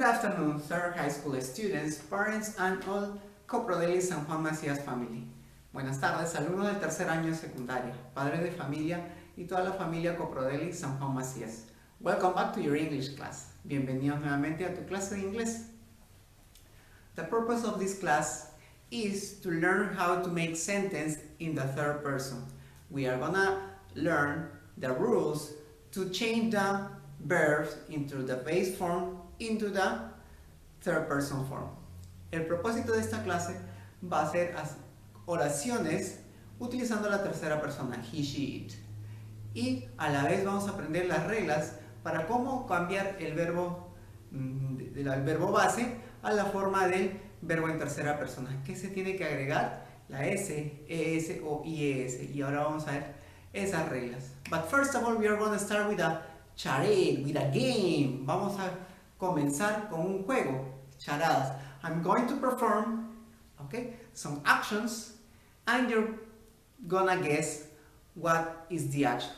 afternoon, third high school students, parents, and all Coprodeli San Juan Macías family. Buenas tardes, alumnos del tercer año de secundaria, padres de familia y toda la familia Coprodeli San Juan Macías. Welcome back to your English class. Bienvenidos nuevamente a tu clase de inglés. The purpose of this class is to learn how to make sentence in the third person. We are gonna learn the rules to change the verbs into the base form into the third person form. El propósito de esta clase va a ser oraciones utilizando la tercera persona, he, she, it. Y a la vez vamos a aprender las reglas para cómo cambiar el verbo, el verbo base a la forma del verbo en tercera persona. ¿Qué se tiene que agregar? La S, ES o IES. Y ahora vamos a ver esas reglas. But first of all, we are going to start with a charade, with a game. Vamos a comenzar con un juego, charadas. I'm going to perform, okay, some actions, and you're gonna guess what is the action.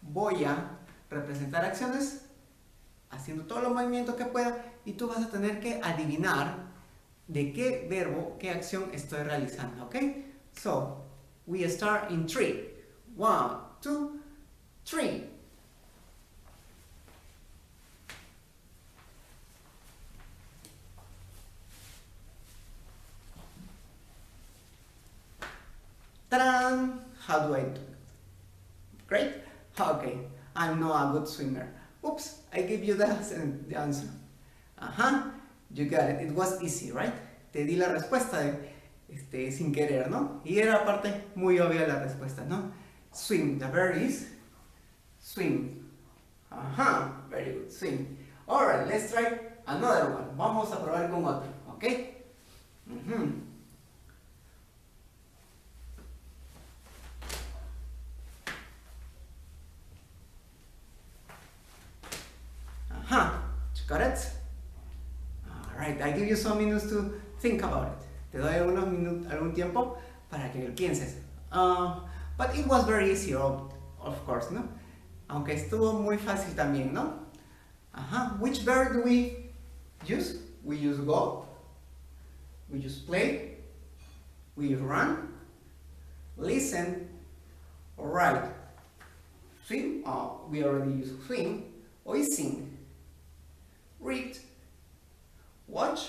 Voy a representar acciones haciendo todos los movimientos que pueda y tú vas a tener que adivinar de qué verbo, qué acción estoy realizando, okay? So, we start in 3. 1, 2, 3. Ta-da! How do I do it? Great? Okay, I'm not a good swimmer. Oops, I gave you the answer. You got it. It was easy, right? Te di la respuesta sin querer, ¿no? Y era aparte muy obvia la respuesta, ¿no? Swim, the verb is swim. Very good, swim. Alright, let's try another one. Vamos a probar con otro, ¿ok? You got it? Alright, I give you some minutes to think about it. Te doy algunos minutos, algún tiempo para que lo pienses. But it was very easy, of course, ¿no? Aunque estuvo muy fácil también, ¿no? Which verb do we use? We use go, we use play, we use run, listen, alright. Swim, we already use swim, or sing, read, watch,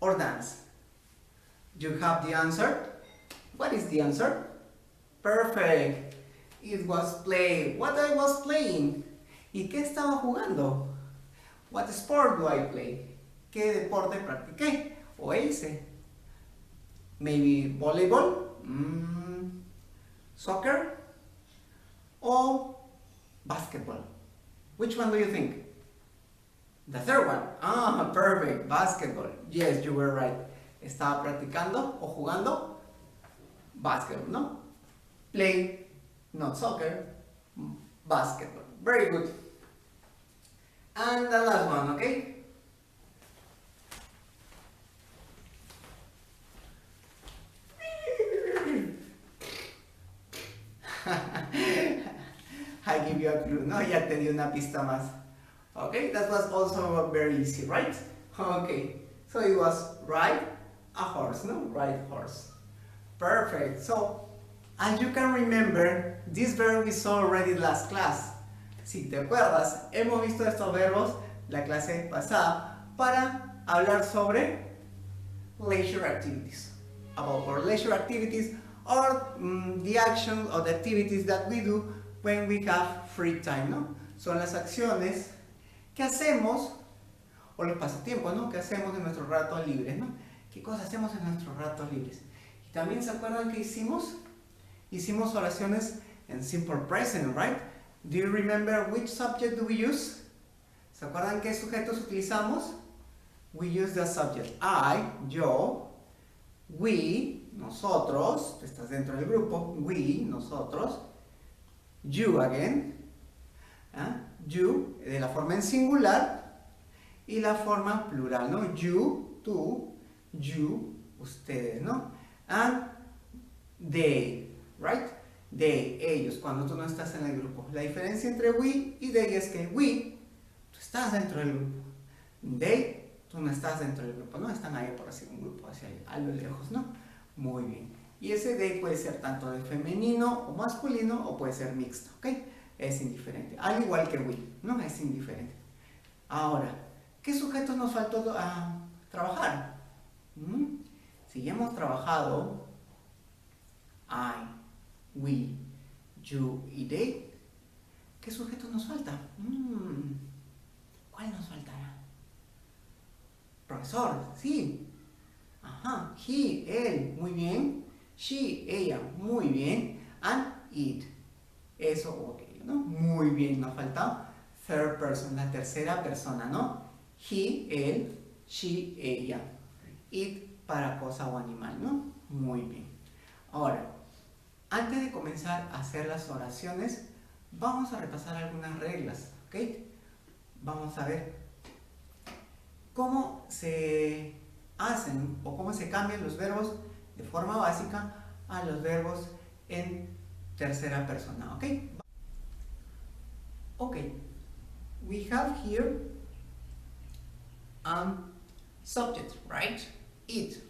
or dance. You have the answer? What is the answer? Perfect. It was play. What I was playing? ¿Y qué estaba jugando? What sport do I play? ¿Qué deporte practiqué? O hice. Maybe volleyball, soccer, or basketball. Which one do you think? The third one. Perfect. Basketball. Yes, you were right. Estaba practicando o jugando basketball, ¿no? Play, not soccer, basketball. Very good. And the last one, okay? I give you a clue, ¿no? Ya te di una pista más. Okay, that was also very easy, right? Okay, so it was ride a horse, no? Ride horse. Perfect. So, as you can remember, this verb we saw already last class. Si te acuerdas, hemos visto estos verbos la clase pasada para hablar sobre leisure activities. About our leisure activities or the action or the activities that we do when we have free time, ¿no? Son las acciones que hacemos o los pasatiempos, ¿no? Que hacemos en nuestros ratos libres, ¿no? ¿Qué cosas hacemos en nuestros ratos libres? Y también se acuerdan que hicimos oraciones en simple present, right? Do you remember which subject do we use? ¿Se acuerdan qué sujetos utilizamos? We use the subject I, yo, we, nosotros, tú estás dentro del grupo, we, nosotros, you again, you, de la forma en singular y la forma plural, ¿no? You, tú, you, ustedes, ¿no? And they, right? They, ellos, cuando tú no estás en el grupo. La diferencia entre we y they es que we, tú estás dentro del grupo. They, tú no estás dentro del grupo, ¿no? Están ahí por así un grupo hacia allá, a lo lejos, ¿no? Muy bien. Y ese they puede ser tanto de femenino o masculino o puede ser mixto, ¿ok? Es indiferente. Al igual que we, ¿no? Es indiferente. Ahora, ¿qué sujetos nos faltó trabajar? Si ya hemos trabajado I, we, you y they, ¿qué sujetos nos falta? ¿Cuál nos faltará? Profesor, sí. Ajá, he, él, muy bien. She, ella, muy bien. And it, eso o aquello, ¿no? Muy bien, nos falta third person, la tercera persona, ¿no? He, él, she, ella. It para cosa o animal, ¿no? Muy bien. Ahora, antes de comenzar a hacer las oraciones, vamos a repasar algunas reglas, ¿ok? Vamos a ver cómo se hacen o cómo se cambian los verbos de forma básica a los verbos en tercera persona, ¿ok? Ok, we have here subject, right? It.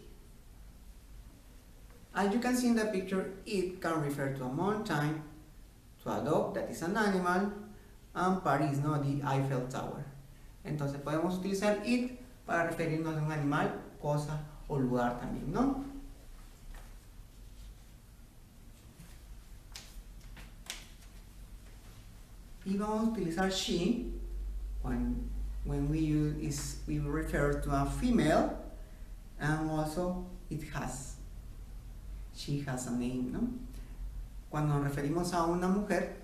As you can see in the picture, it can refer to a mountain, to a dog, that is an animal, and Paris, no, the Eiffel Tower. Entonces podemos utilizar it para referirnos a un animal, cosa o lugar también, ¿no? Y vamos a utilizar she when we refer to a female, and also it has. She has a name, ¿no? Cuando nos referimos a una mujer,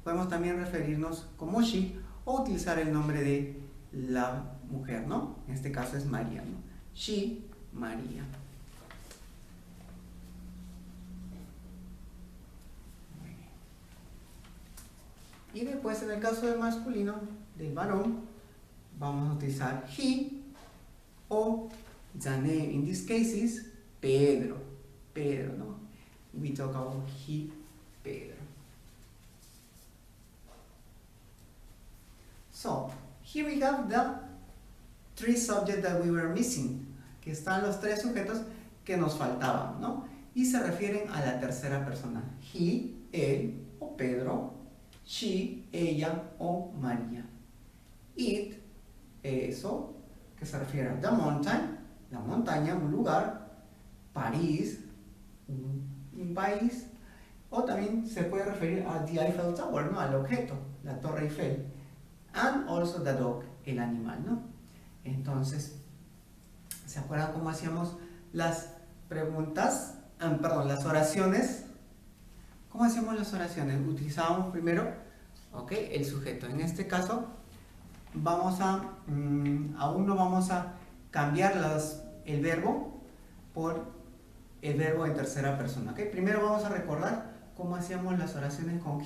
podemos también referirnos como she o utilizar el nombre de la mujer, ¿no? En este caso es María, ¿no? She, María. Y después, en el caso del masculino, del varón, vamos a utilizar he o the name, in this case is Pedro. Pedro, ¿no? We talk about he, Pedro. So, here we have the three subjects that we were missing, que están los tres sujetos que nos faltaban, ¿no? Y se refieren a la tercera persona. He, él o Pedro. She, ella o María. It, eso, que se refiere a the mountain, la montaña, un lugar. París, un país. O también se puede referir a the Eiffel Tower, ¿no? Al objeto, la Torre Eiffel. And also the dog, el animal, ¿no? Entonces, ¿se acuerdan cómo hacíamos las preguntas? Las oraciones. ¿Cómo hacíamos las oraciones? Utilizábamos primero, ¿ok? El sujeto. En este caso, vamos aún no vamos a cambiar el verbo por el verbo en tercera persona, ¿ok? Primero vamos a recordar cómo hacíamos las oraciones con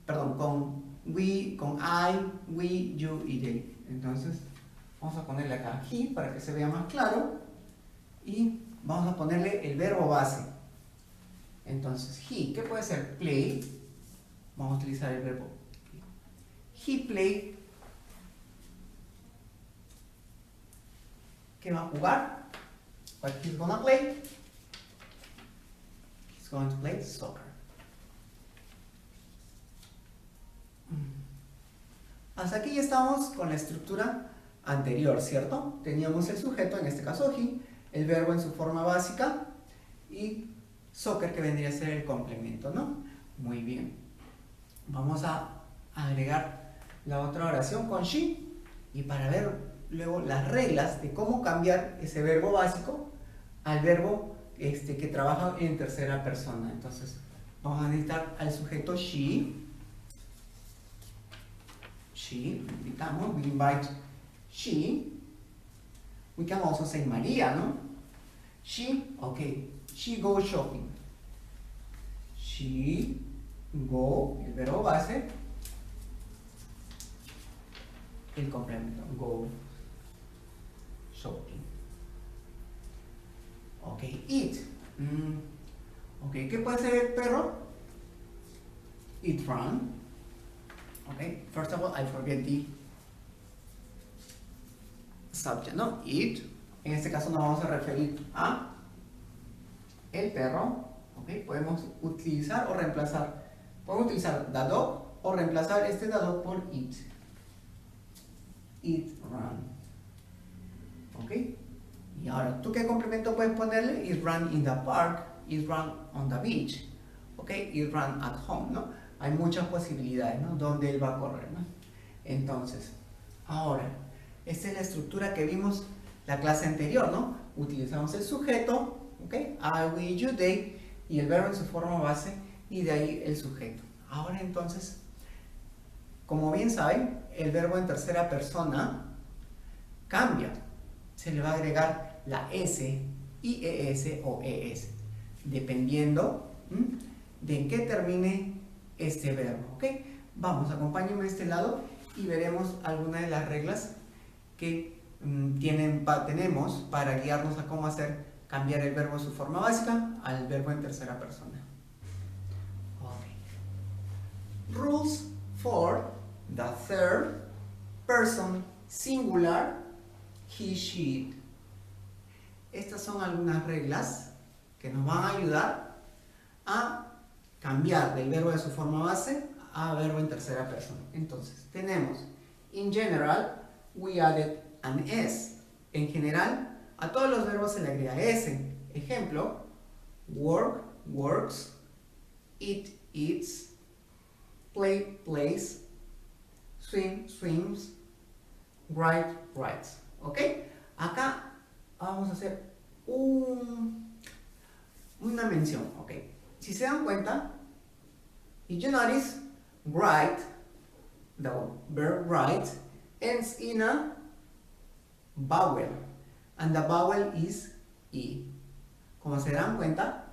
con we, con I, we, you y they. Entonces, vamos a ponerle acá he para que se vea más claro y vamos a ponerle el verbo base. Entonces, he, ¿qué puede ser? Play. Vamos a utilizar el verbo. He play. ¿Qué va a jugar? What he's gonna play? He's going to play soccer. Hasta aquí ya estamos con la estructura anterior, ¿cierto? Teníamos el sujeto, en este caso he, el verbo en su forma básica y soccer, que vendría a ser el complemento, ¿no? Muy bien. Vamos a agregar la otra oración con she y para ver luego las reglas de cómo cambiar ese verbo básico al verbo que trabaja en tercera persona. Entonces, vamos a necesitar al sujeto she. She, invitamos, we invite she. We can also say María, ¿no? She, okay. She goes shopping. She go, el verbo base, el complemento, go shopping. Ok, eat. Ok, ¿qué puede ser el perro? Eat run. Ok, first of all, I forget the subject, ¿no? It. En este caso nos vamos a referir a el perro. ¿Ok? Podemos utilizar o reemplazar. Podemos utilizar the dog o reemplazar este the dog por it. It run. ¿Ok? Y ahora, ¿tú qué complemento puedes ponerle? It ran in the park, it ran on the beach, ¿ok? It ran at home, ¿no? Hay muchas posibilidades, ¿no? Donde él va a correr, ¿no? Entonces, ahora, esta es la estructura que vimos la clase anterior, ¿no? Utilizamos el sujeto, ¿ok? I, we, you, they, y el verbo en su forma base, y de ahí el sujeto. Ahora entonces, como bien saben, el verbo en tercera persona cambia. Se le va a agregar la S, IES o ES, dependiendo de en qué termine este verbo, ¿ok? Vamos, acompáñenme a este lado y veremos algunas de las reglas que tenemos para guiarnos a cómo hacer cambiar el verbo en su forma básica al verbo en tercera persona. Okay. Rules for the third person singular he, she. Estas son algunas reglas que nos van a ayudar a cambiar del verbo de su forma base a verbo en tercera persona. Entonces, tenemos, in general, we added an S. En general, a todos los verbos se le agrega S. Ejemplo, work, works, eat, eats, play, plays, swim, swims, write, writes. ¿Ok? Acá vamos a hacer una mención. ¿Ok? Si se dan cuenta, if you notice, write, the verb write, ends in a vowel. And the vowel is E. Como se dan cuenta,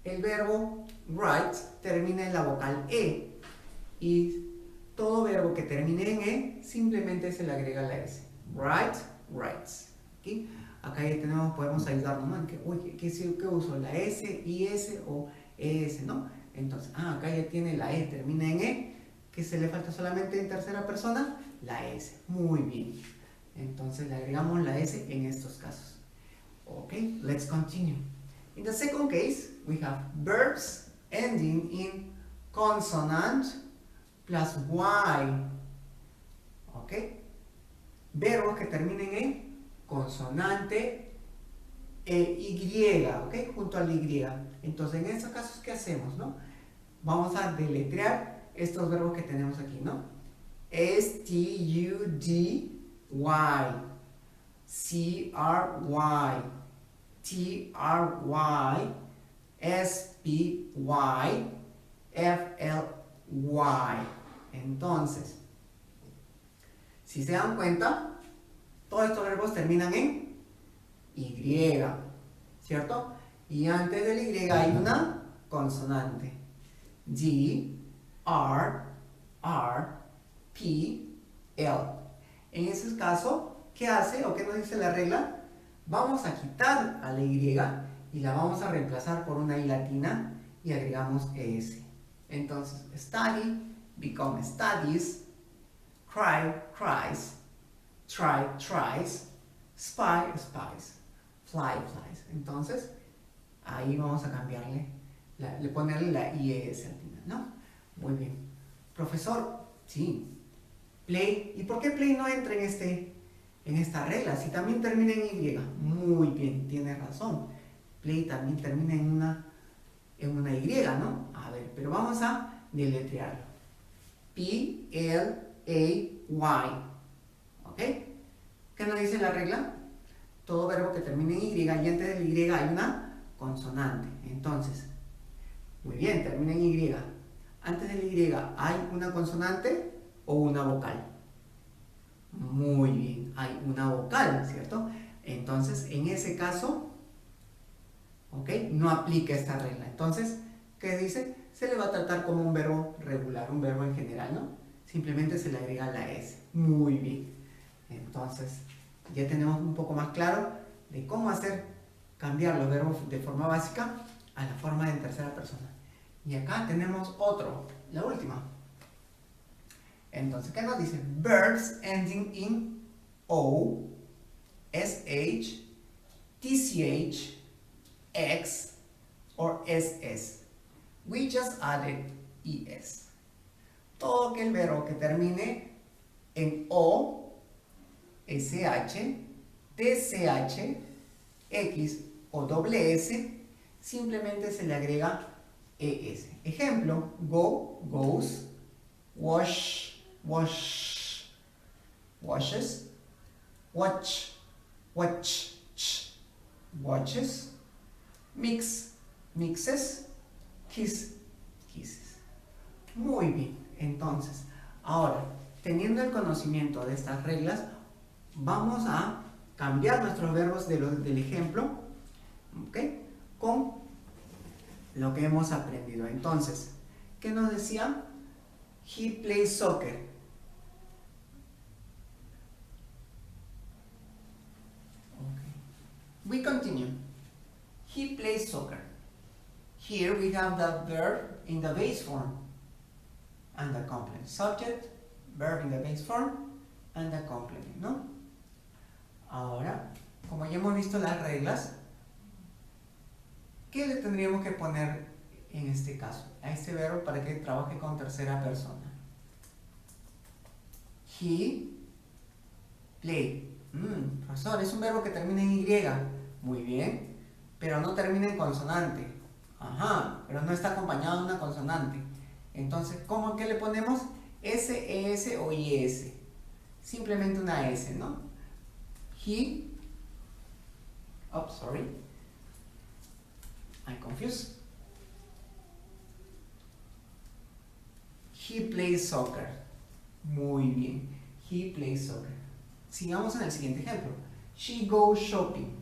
el verbo write termina en la vocal E. Y todo verbo que termine en E, simplemente se le agrega la S. Write, writes. ¿Okay? Acá ya podemos ayudarnos, ¿no? ¿Qué uso? ¿La S, IS o ES, no? Entonces, acá ya tiene la E, termina en E, que se le falta solamente en tercera persona, la S. Muy bien. Entonces le agregamos la S en estos casos. Ok, let's continue. In the second case, we have verbs ending in consonant plus Y. Ok, verbos que terminen en consonante Y, ok, junto al Y. Entonces, en estos casos, ¿qué hacemos, no? Vamos a deletrear estos verbos que tenemos aquí, ¿no? S-T-U-D-Y, C-R-Y, T-R-Y, S-P-Y, F-L-Y. Entonces, si se dan cuenta, todos estos verbos terminan en Y, ¿cierto? Y antes del Y hay una consonante. D, R, R, P, L. En ese caso, ¿qué hace o qué nos dice la regla? Vamos a quitar a la Y y la vamos a reemplazar por una I latina y agregamos ES. Entonces, study becomes studies, cry, cries, try, tries, spy, spies, fly, flies. Entonces, ahí vamos a cambiarle, ponerle la IES al final, ¿no? Muy bien. Profesor, sí. Play. ¿Y por qué play no entra en esta regla? Si también termina en Y. Muy bien, tiene razón. Play también termina en una Y, ¿no? A ver, pero vamos a deletrearlo. P-L-A-Y. ¿Ok? ¿Qué nos dice la regla? Todo verbo que termine en Y y antes del Y hay una consonante. Entonces, muy bien, termina en Y. Antes del Y hay una consonante o una vocal. Muy bien, hay una vocal, ¿cierto? Entonces, en ese caso, ¿ok? No aplica esta regla. Entonces, ¿qué dice? Se le va a tratar como un verbo regular, un verbo en general, ¿no? Simplemente se le agrega la S. Muy bien. Entonces, ya tenemos un poco más claro de cómo cambiar los verbos de forma básica a la forma de tercera persona. Y acá tenemos otro, la última. Entonces, ¿qué nos dice? Verbs ending in O SH, TCH, X, or SS. We just added ES. Todo aquel verbo que termine en O, SH, TCH, X o doble S, simplemente se le agrega ES. Ejemplo, go, goes, wash, wash, washes, watch, watch, watches, mix, mixes, kiss, kisses. Muy bien, entonces, ahora, teniendo el conocimiento de estas reglas, vamos a cambiar nuestros verbos del ejemplo, ¿ok? Con lo que hemos aprendido. Entonces, ¿qué nos decía? He plays soccer. Okay. We continue. He plays soccer. Here we have the verb in the base form and the complement. Subject, verb in the base form and the complement, ¿no? Ahora, como ya hemos visto las reglas, ¿qué le tendríamos que poner en este caso a este verbo para que trabaje con tercera persona? He play. Profesor, es un verbo que termina en Y. Muy bien, pero no termina en consonante. Ajá, pero no está acompañado de una consonante. Entonces, ¿cómo que le ponemos? S, ES o IS. Simplemente una S, ¿no? He, oh, sorry, I'm confused. He plays soccer. Muy bien, he plays soccer. Sigamos en el siguiente ejemplo. She goes shopping.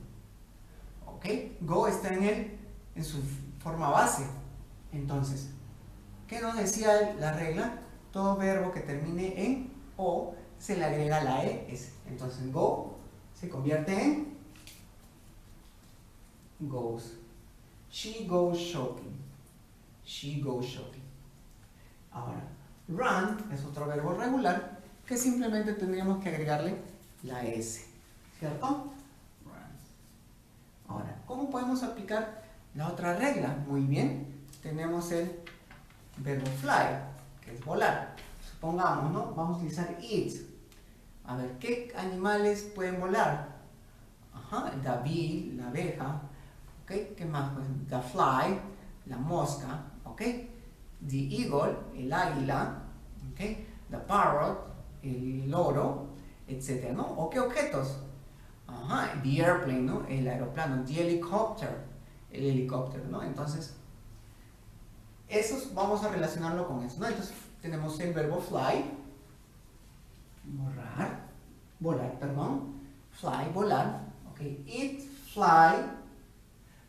Ok, go está en su forma base. Entonces, ¿qué nos decía la regla? Todo verbo que termine en O se le agrega la ES. Entonces, go se convierte en goes. She goes shopping. She goes shopping. Ahora, run es otro verbo regular que simplemente tendríamos que agregarle la S. ¿Cierto? Run. Ahora, ¿cómo podemos aplicar la otra regla? Muy bien, tenemos el verbo fly, que es volar. Supongamos, ¿no? Vamos a utilizar it. A ver, ¿qué animales pueden volar? Ajá, la bee, la abeja, ¿ok? ¿Qué más? Pues the fly, la mosca, ¿ok? The eagle, el águila, ¿ok? The parrot, el loro, etc., ¿no? ¿O qué objetos? Ajá, the airplane, ¿no? El aeroplano, the helicopter, el helicóptero, ¿no? Entonces, esos vamos a relacionarlo con eso, ¿no? Entonces, tenemos el verbo fly, volar, perdón, fly, volar, ok, it, fly,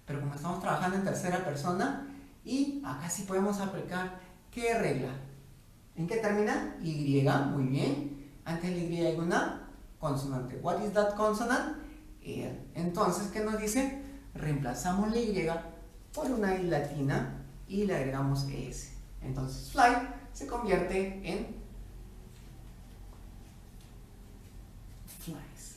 pero como estamos trabajando en tercera persona, y acá sí podemos aplicar, ¿qué regla? ¿En qué termina? Y, muy bien, antes de Y hay una consonante. What is that consonant? Entonces, ¿qué nos dice? Reemplazamos la Y por una I latina y le agregamos ES. Entonces, fly se convierte en flies.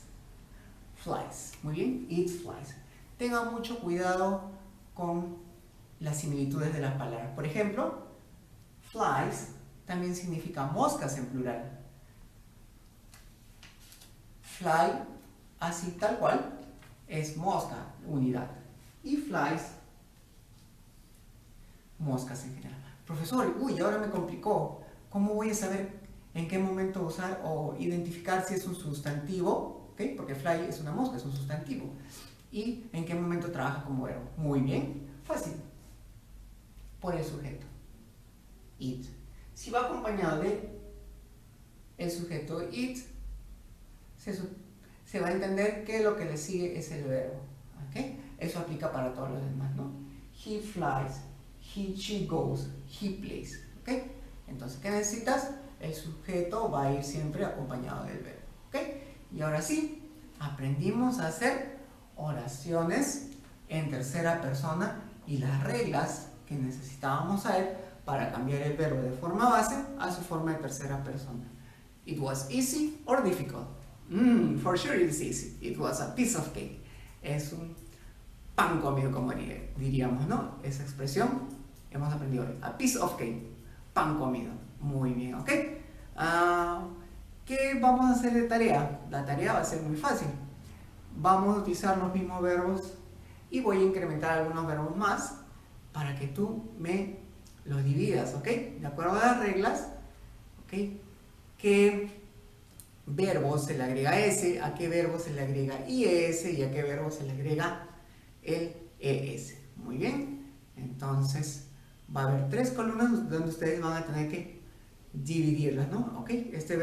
Flies. Muy bien, it flies. Tengan mucho cuidado con las similitudes de las palabras. Por ejemplo, flies también significa moscas en plural. Fly, así tal cual, es mosca, unidad. Y flies, moscas en general. Profesor, uy, ahora me complicó. ¿Cómo voy a saber en qué momento usar o identificar si es un sustantivo? ¿Okay? Porque fly es una mosca, es un sustantivo. ¿Y en qué momento trabaja como verbo? Muy bien, fácil. Por el sujeto. It. Si va acompañado de el sujeto it, se va a entender que lo que le sigue es el verbo. ¿Okay? Eso aplica para todos los demás, ¿no? He flies, she goes, he plays. ¿Okay? Entonces, ¿qué necesitas? El sujeto va a ir siempre acompañado del verbo. ¿Okay? Y ahora sí, aprendimos a hacer oraciones en tercera persona y las reglas que necesitábamos saber para cambiar el verbo de forma base a su forma de tercera persona. It was easy or difficult? For sure it's easy. It was a piece of cake. Es un pan comido, como diríamos, ¿no? Esa expresión hemos aprendido hoy. A piece of cake. Pan comido. Muy bien, ¿ok? ¿Qué vamos a hacer de tarea? La tarea va a ser muy fácil. Vamos a utilizar los mismos verbos y voy a incrementar algunos verbos más para que tú me los dividas, ¿ok? De acuerdo a las reglas, ¿ok? ¿Qué verbo se le agrega S? ¿A qué verbo se le agrega IS? ¿Y a qué verbo se le agrega el ES? Muy bien. Entonces, va a haber 3 columnas donde ustedes van a tener que dividirlas, ¿no? ¿Ok? Estos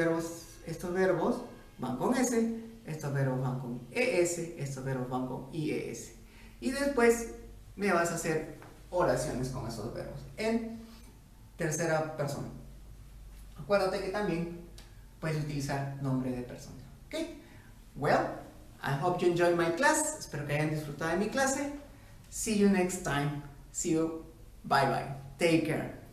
verbos van con S, estos verbos van con ES, estos verbos van con IES. Y después me vas a hacer oraciones con esos verbos en tercera persona. Acuérdate que también puedes utilizar nombre de persona. ¿Ok? Well, I hope you enjoyed my class. Espero que hayan disfrutado de mi clase. See you next time. See you. Bye bye. Take care.